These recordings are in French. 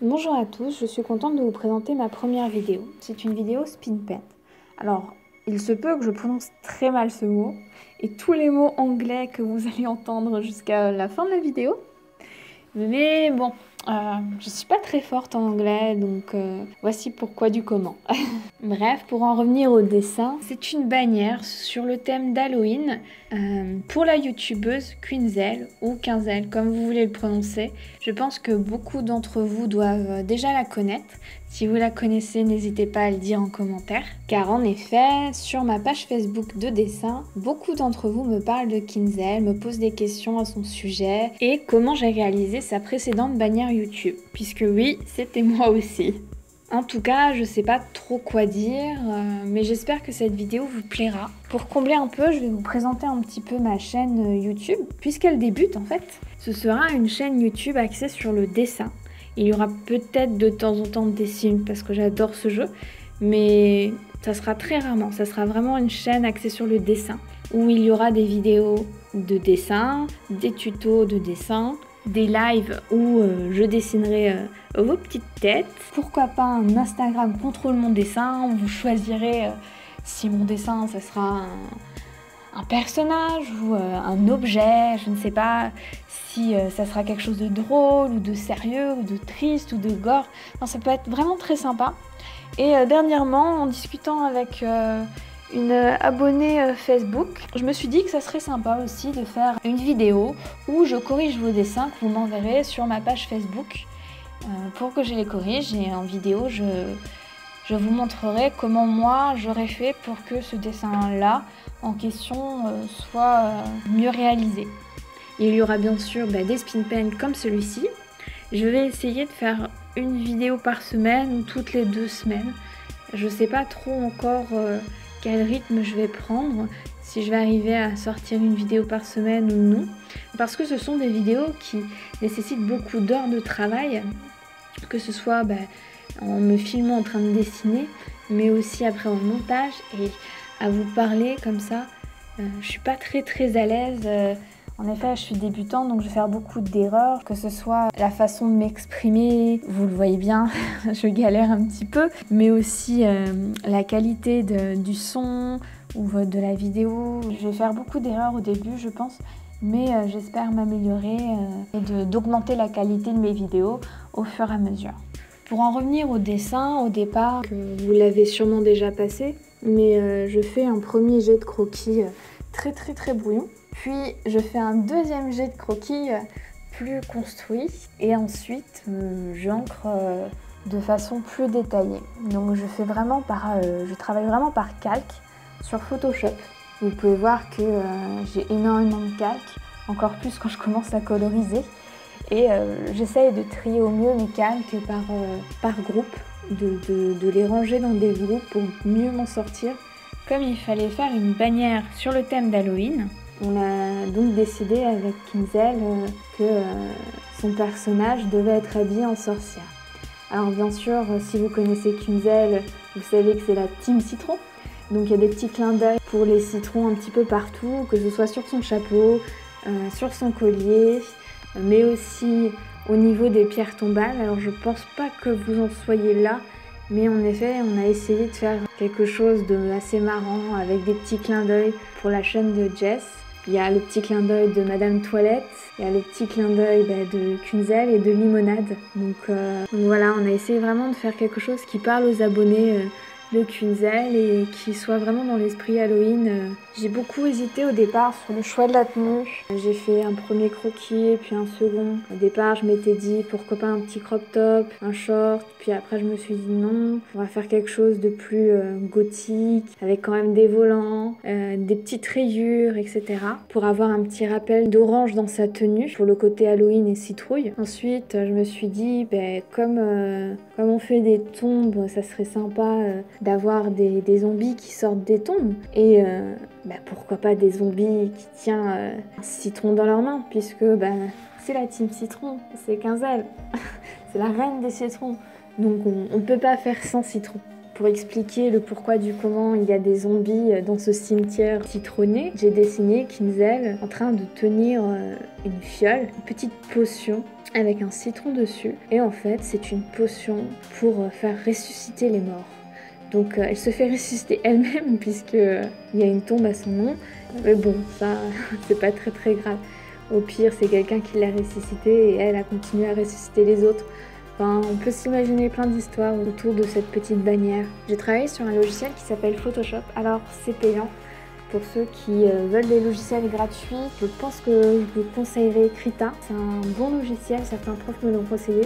Bonjour à tous, je suis contente de vous présenter ma première vidéo. C'est une vidéo spin paint. Alors, il se peut que je prononce très mal ce mot et tous les mots anglais que vous allez entendre jusqu'à la fin de la vidéo. Mais bon, je suis pas très forte en anglais, donc voici pourquoi du comment. Bref, pour en revenir au dessin, c'est une bannière sur le thème d'Halloween pour la youtubeuse Quinzel ou Quinzel, comme vous voulez le prononcer. Je pense que beaucoup d'entre vous doivent déjà la connaître. Si vous la connaissez, n'hésitez pas à le dire en commentaire. Car en effet, sur ma page Facebook de dessin, beaucoup d'entre vous me parlent de Quinzel, me posent des questions à son sujet et comment j'ai réalisé sa précédente bannière YouTube. Puisque oui, c'était moi aussi. En tout cas, je sais pas trop quoi dire, mais j'espère que cette vidéo vous plaira. Pour combler un peu, je vais vous présenter un petit peu ma chaîne YouTube, puisqu'elle débute en fait. Ce sera une chaîne YouTube axée sur le dessin. Il y aura peut-être de temps en temps des sims, parce que j'adore ce jeu, mais ça sera très rarement. Ça sera vraiment une chaîne axée sur le dessin, où il y aura des vidéos de dessin, des tutos de dessin, des lives où je dessinerai vos petites têtes. Pourquoi pas un Instagram contrôle mon dessin, où vous choisirez si mon dessin ça sera un personnage ou un objet, je ne sais pas si ça sera quelque chose de drôle ou de sérieux ou de triste ou de gore. Non, ça peut être vraiment très sympa. Et dernièrement, en discutant avec une abonnée Facebook, je me suis dit que ça serait sympa aussi de faire une vidéo où je corrige vos dessins que vous m'enverrez sur ma page Facebook pour que je les corrige, et en vidéo je vous montrerai comment moi j'aurais fait pour que ce dessin-là en question soit mieux réalisé. Il y aura bien sûr des spin paints comme celui-ci. Je vais essayer de faire une vidéo par semaine ou toutes les 2 semaines. Je sais pas trop encore quel rythme je vais prendre, si je vais arriver à sortir une vidéo par semaine ou non, parce que ce sont des vidéos qui nécessitent beaucoup d'heures de travail, que ce soit en me filmant en train de dessiner, mais aussi après en montage et à vous parler comme ça. Je suis pas très à l'aise. En effet, je suis débutante, donc je vais faire beaucoup d'erreurs, que ce soit la façon de m'exprimer, vous le voyez bien, je galère un petit peu, mais aussi la qualité du son ou de la vidéo. Je vais faire beaucoup d'erreurs au début, je pense, mais j'espère m'améliorer et d'augmenter la qualité de mes vidéos au fur et à mesure. Pour en revenir au dessin, au départ, que vous l'avez sûrement déjà passé, mais je fais un premier jet de croquis très brouillon. Puis je fais un deuxième jet de croquis plus construit et ensuite j'encre de façon plus détaillée. Donc je travaille vraiment par calque sur Photoshop. Vous pouvez voir que j'ai énormément de calques, encore plus quand je commence à coloriser. Et j'essaye de trier au mieux mes calques par groupe, de les ranger dans des groupes pour mieux m'en sortir. Comme il fallait faire une bannière sur le thème d'Halloween, on a donc décidé avec Quinzel que son personnage devait être habillé en sorcière. Alors bien sûr, si vous connaissez Quinzel, vous savez que c'est la team citron. Donc il y a des petits clins d'œil pour les citrons un petit peu partout, que ce soit sur son chapeau, sur son collier, mais aussi au niveau des pierres tombales. Alors je pense pas que vous en soyez là, mais en effet on a essayé de faire quelque chose de assez marrant avec des petits clins d'œil pour la chaîne de Jess. Il y a le petit clin d'œil de Madame Toilette, il y a le petit clin d'œil de Quinzel et de Limonade. Donc voilà, on a essayé vraiment de faire quelque chose qui parle aux abonnés de Quinzel et qui soit vraiment dans l'esprit Halloween. J'ai beaucoup hésité au départ sur le choix de la tenue. J'ai fait un premier croquis puis un second. Au départ, je m'étais dit pourquoi pas un petit crop top, un short, puis après je me suis dit non, on va faire quelque chose de plus gothique, avec quand même des volants, des petites rayures, etc. pour avoir un petit rappel d'orange dans sa tenue, pour le côté Halloween et citrouille. Ensuite, je me suis dit, comme on fait des tombes, ça serait sympa d'avoir des zombies qui sortent des tombes. Et pourquoi pas des zombies qui tiennent un citron dans leurs mains, puisque c'est la team citron, c'est Quinzel, c'est la reine des citrons. Donc on ne peut pas faire sans citron. Pour expliquer le pourquoi du comment il y a des zombies dans ce cimetière citronné, j'ai dessiné Quinzel en train de tenir une fiole, une petite potion avec un citron dessus. Et en fait, c'est une potion pour faire ressusciter les morts. Donc elle se fait ressusciter elle-même puisque il y a une tombe à son nom. Mais bon, ça, c'est pas très très grave. Au pire, c'est quelqu'un qui l'a ressuscitée et elle a continué à ressusciter les autres. Enfin, on peut s'imaginer plein d'histoires autour de cette petite bannière. J'ai travaillé sur un logiciel qui s'appelle Photoshop. Alors, c'est payant. Pour ceux qui veulent des logiciels gratuits, je pense que je vous conseillerais Krita. C'est un bon logiciel, certains profs me l'ont conseillé.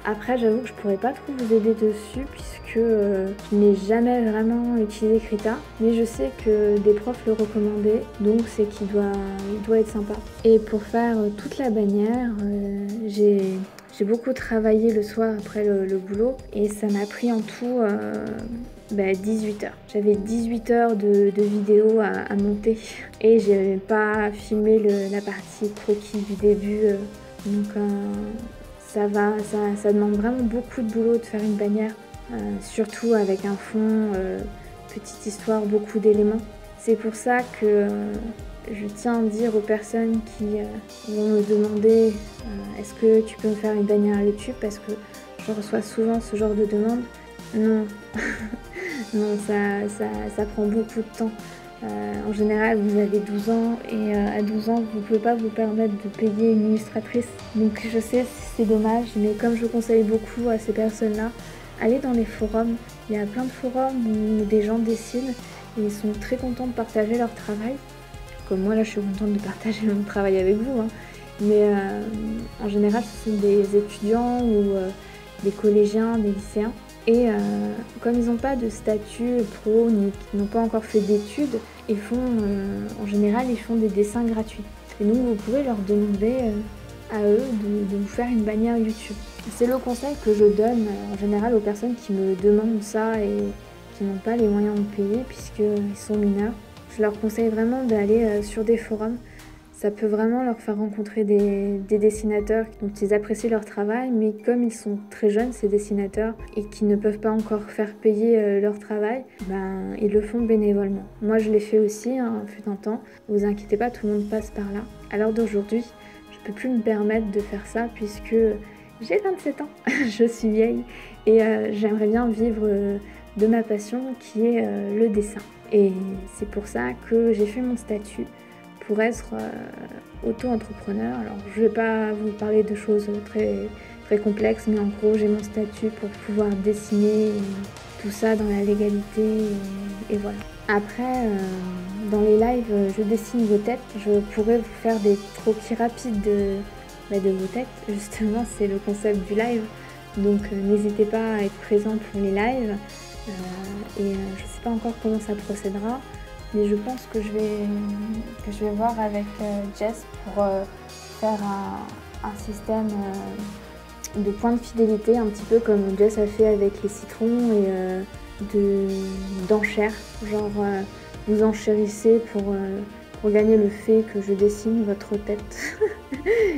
Après, j'avoue que je pourrais pas trop vous aider dessus puisque je n'ai jamais vraiment utilisé Krita. Mais je sais que des profs le recommandaient, donc c'est qu'il doit être sympa. Et pour faire toute la bannière, j'ai beaucoup travaillé le soir après le boulot et ça m'a pris en tout 18 heures. J'avais 18 heures de vidéo à monter et j'ai pas filmé la partie croquis du début. Donc ça demande vraiment beaucoup de boulot de faire une bannière, surtout avec un fond, petite histoire, beaucoup d'éléments. C'est pour ça que je tiens à dire aux personnes qui vont me demander est-ce que tu peux me faire une bannière YouTube, parce que je reçois souvent ce genre de demande. Non, non, ça prend beaucoup de temps. En général, vous avez 12 ans et à 12 ans, vous ne pouvez pas vous permettre de payer une illustratrice. Donc je sais, c'est dommage, mais comme je conseille beaucoup à ces personnes-là, allez dans les forums. Il y a plein de forums où des gens dessinent et ils sont très contents de partager leur travail. Comme moi, là, je suis contente de partager mon travail avec vous. Hein. Mais en général, ce sont des étudiants ou des collégiens, des lycéens. Et comme ils n'ont pas de statut pro, ni qu'ils n'ont pas encore fait d'études, ils font, en général, ils font des dessins gratuits. Et donc, vous pouvez leur demander à eux de vous faire une bannière YouTube. C'est le conseil que je donne en général aux personnes qui me demandent ça et qui n'ont pas les moyens de payer puisqu'ils sont mineurs. Je leur conseille vraiment d'aller sur des forums. Ça peut vraiment leur faire rencontrer des dessinateurs dont ils apprécient leur travail, mais comme ils sont très jeunes, ces dessinateurs, et qu'ils ne peuvent pas encore faire payer leur travail, ils le font bénévolement. Moi, je l'ai fait aussi, fut un temps. Vous inquiétez pas, tout le monde passe par là. À l'heure d'aujourd'hui, je peux plus me permettre de faire ça puisque j'ai 27 ans, je suis vieille, et j'aimerais bien vivre de ma passion qui est le dessin. Et c'est pour ça que j'ai fait mon statut pour être auto-entrepreneur. Alors je vais pas vous parler de choses très, très complexes, mais en gros j'ai mon statut pour pouvoir dessiner tout ça dans la légalité et voilà. Après, dans les lives, je dessine vos têtes. Je pourrais vous faire des croquis rapides de vos têtes. Justement, c'est le concept du live. Donc n'hésitez pas à être présent pour les lives. Je ne sais pas encore comment ça procédera, mais je pense que je vais voir avec Jess pour faire un système de points de fidélité, un petit peu comme Jess a fait avec les citrons et d'enchères. Genre vous enchérissez pour gagner le fait que je dessine votre tête.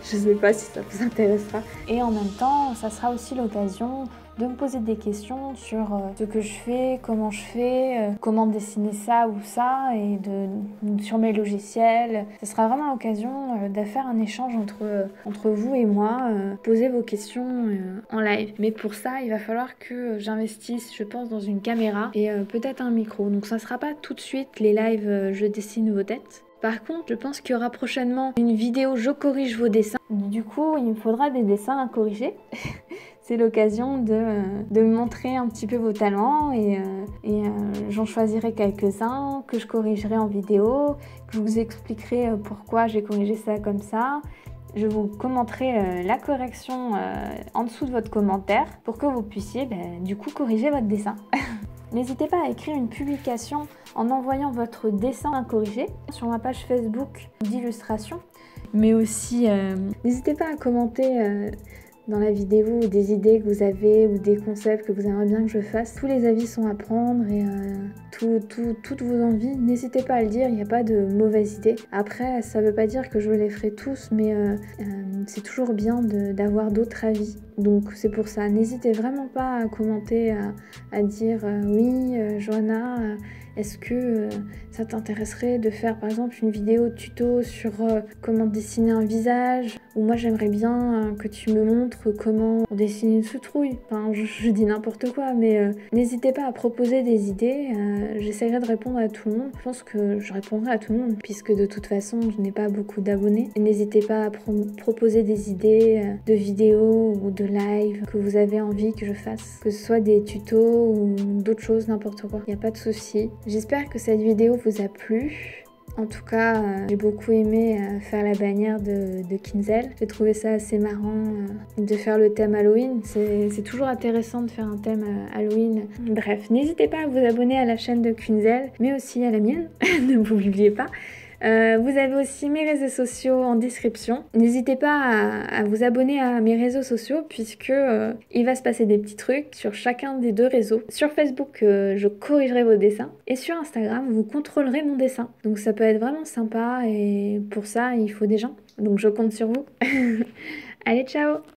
Je sais pas si ça vous intéressera. Et en même temps, ça sera aussi l'occasion de me poser des questions sur ce que je fais, comment je fais, comment dessiner ça ou ça, et sur mes logiciels. Ce sera vraiment l'occasion de faire un échange entre vous et moi, poser vos questions en live. Mais pour ça, il va falloir que j'investisse, je pense, dans une caméra et peut-être un micro. Donc ça sera pas tout de suite les lives je dessine vos têtes. Par contre, je pense qu'il y aura prochainement une vidéo je corrige vos dessins. Du coup, il me faudra des dessins à corriger. C'est l'occasion de me montrer un petit peu vos talents et j'en choisirai quelques-uns que je corrigerai en vidéo, que je vous expliquerai pourquoi j'ai corrigé ça comme ça. Je vous commenterai la correction en dessous de votre commentaire pour que vous puissiez du coup corriger votre dessin. N'hésitez pas à écrire une publication en envoyant votre dessin à corriger sur ma page Facebook d'illustration. Mais aussi, n'hésitez pas à commenter dans la vidéo des idées que vous avez ou des concepts que vous aimeriez bien que je fasse. Tous les avis sont à prendre et toutes vos envies, n'hésitez pas à le dire, il n'y a pas de mauvaises idées. Après, ça ne veut pas dire que je les ferai tous, mais c'est toujours bien d'avoir d'autres avis. Donc c'est pour ça, n'hésitez vraiment pas à commenter, à dire oui, Johanna, est-ce que ça t'intéresserait de faire par exemple une vidéo tuto sur comment dessiner un visage, ou moi j'aimerais bien que tu me montres comment on dessine une citrouille. Enfin, je dis n'importe quoi, mais n'hésitez pas à proposer des idées, j'essaierai de répondre à tout le monde. Je pense que je répondrai à tout le monde, puisque de toute façon je n'ai pas beaucoup d'abonnés. Et n'hésitez pas à proposer des idées de vidéos ou de live que vous avez envie que je fasse, que ce soit des tutos ou d'autres choses, n'importe quoi, il n'y a pas de souci. J'espère que cette vidéo vous a plu. En tout cas, j'ai beaucoup aimé faire la bannière de Kinzel. J'ai trouvé ça assez marrant de faire le thème Halloween. C'est toujours intéressant de faire un thème Halloween. Bref, n'hésitez pas à vous abonner à la chaîne de Kinzel, mais aussi à la mienne, ne vous oubliez pas. Vous avez aussi mes réseaux sociaux en description. N'hésitez pas à vous abonner à mes réseaux sociaux, puisque il va se passer des petits trucs sur chacun des deux réseaux. Sur Facebook, je corrigerai vos dessins, et sur Instagram, vous contrôlerez mon dessin. Donc ça peut être vraiment sympa, et pour ça, il faut des gens. Donc je compte sur vous. Allez, ciao!